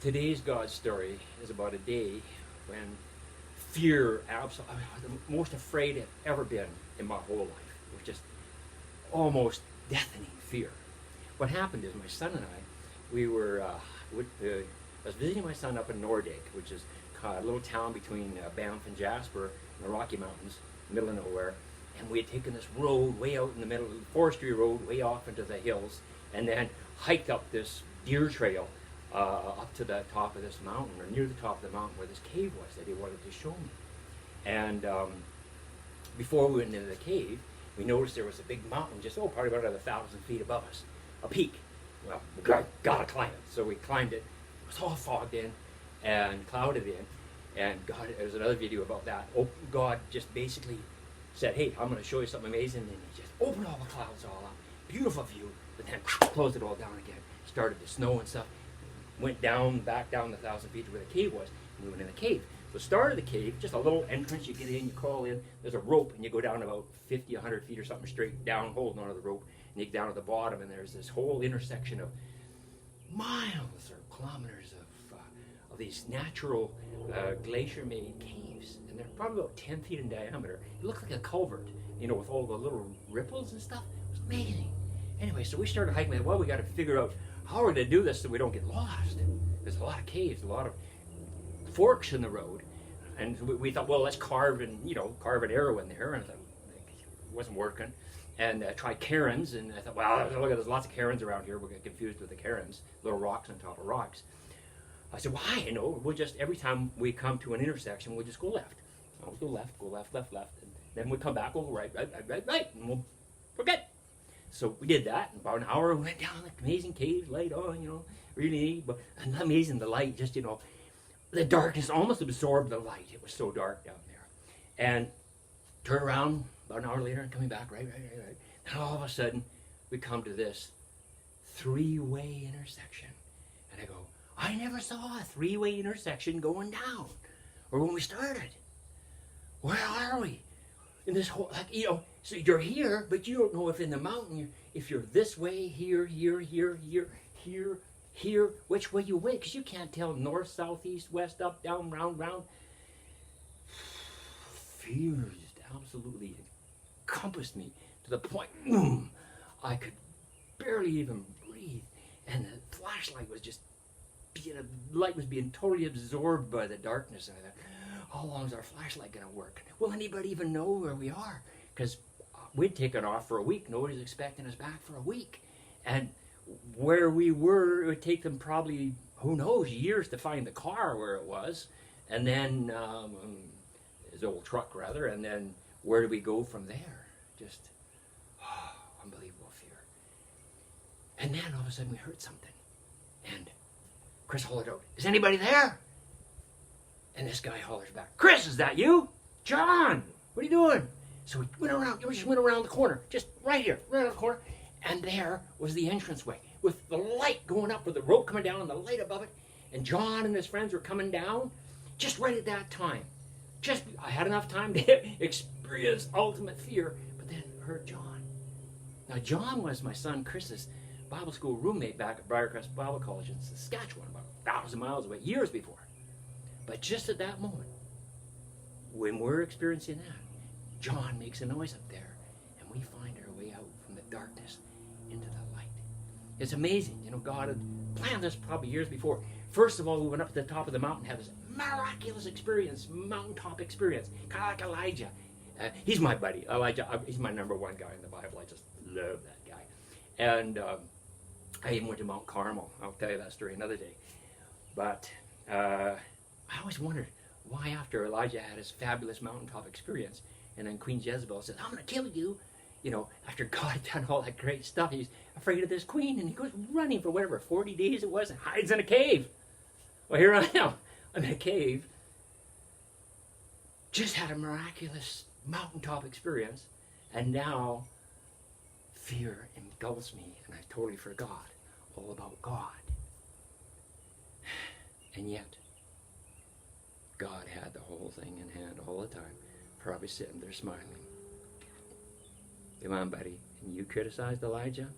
Today's God story is about a day when fear, absolutely, the most afraid I've ever been in my whole life. It was just almost deafening fear. What happened is my son and I, I was visiting my son up in Nordic, which is a little town between Banff and Jasper in the Rocky Mountains, middle of nowhere. And we had taken this road way out in the middle, forestry road, way off into the hills, and then hiked up this deer trail up to the top of this mountain, or near the top of the mountain where this cave was that he wanted to show me. And before we went into the cave, we noticed there was a big mountain just, probably about 1,000 feet above us, a peak. Well, we gotta climb it. So we climbed it. It was all fogged in and clouded in. And God, there's another video about that. God just basically said, hey, I'm going to show you something amazing. And he just opened all the clouds all up. Beautiful view. But then closed it all down again. Started to snow and stuff. Went back down the 1,000 feet to where the cave was. And we went in the cave. So start of the cave, just a little entrance. You get in, you crawl in. There's a rope, and you go down about 50, 100 feet or something straight down, holding onto the rope. And you get down to the bottom, and there's this whole intersection of miles or kilometers of these natural glacier-made caves. And they're probably about 10 feet in diameter. It looked like a culvert, with all the little ripples and stuff. It was amazing. Anyway, so we started hiking. Well, we got to figure out how we're going to do this so we don't get lost. There's a lot of caves, a lot of forks in the road. And we thought, well, let's carve an arrow in there. And I thought, it wasn't working. And tried cairns, and I thought, well, look, there's lots of cairns around here. We'll get confused with the cairns, little rocks on top of rocks. I said, why? We'll just, every time we come to an intersection, we'll just go left. We'll go left, left. And then we come back, we'll go right, and we'll forget. So we did that. In about an hour, we went down the amazing cave, light on, really neat. But amazing, the light, just, the darkness almost absorbed the light. It was so dark down there. And turn around about an hour later and coming back, right. And all of a sudden, we come to this three-way intersection. And I go, I never saw a three-way intersection going down, or when we started. Where are we? In this whole, so you're here, but you don't know if in the mountain, if you're this way, here, which way you went, because you can't tell north, south, east, west, up, down, round. Fear just absolutely encompassed me to the point I could barely even breathe, and the flashlight was just being totally absorbed by the darkness. And I thought, how long is our flashlight going to work? Will anybody even know where we are? Because we'd taken off for a week. Nobody's expecting us back for a week. And where we were, it would take them probably, who knows, years to find the car where it was. And then, his old truck rather, and then where do we go from there? Just, unbelievable fear. And then all of a sudden we heard something. And Chris hollered out, is anybody there? And this guy hollers back, Chris, is that you? John, what are you doing? So we just went around the corner, just right here, right around the corner. And there was the entranceway with the light going up, with the rope coming down and the light above it. And John and his friends were coming down just right at that time. I had enough time to experience ultimate fear, but then heard John. Now, John was my son Chris's Bible school roommate back at Briarcrest Bible College in Saskatchewan, about 1,000 miles away, years before. But just at that moment, when we're experiencing that, John makes a noise up there, and we find our way out from the darkness into the light. It's amazing. God had planned this probably years before. First of all, we went up to the top of the mountain, had this miraculous experience, mountaintop experience, kind of like Elijah. He's my buddy, Elijah. He's my number one guy in the Bible. I just love that guy. And I even went to Mount Carmel. I'll tell you that story another day. But I always wondered why, after Elijah had his fabulous mountaintop experience, and then Queen Jezebel said, I'm going to kill you, after God had done all that great stuff, he's afraid of this queen, and he goes running for whatever, 40 days it was, and hides in a cave. Well, here I am. I'm in a cave. Just had a miraculous mountaintop experience, and now fear engulfs me, and I totally forgot all about God. And yet, God had the whole thing in hand all the time, probably sitting there smiling. Come on, buddy. And you criticized Elijah?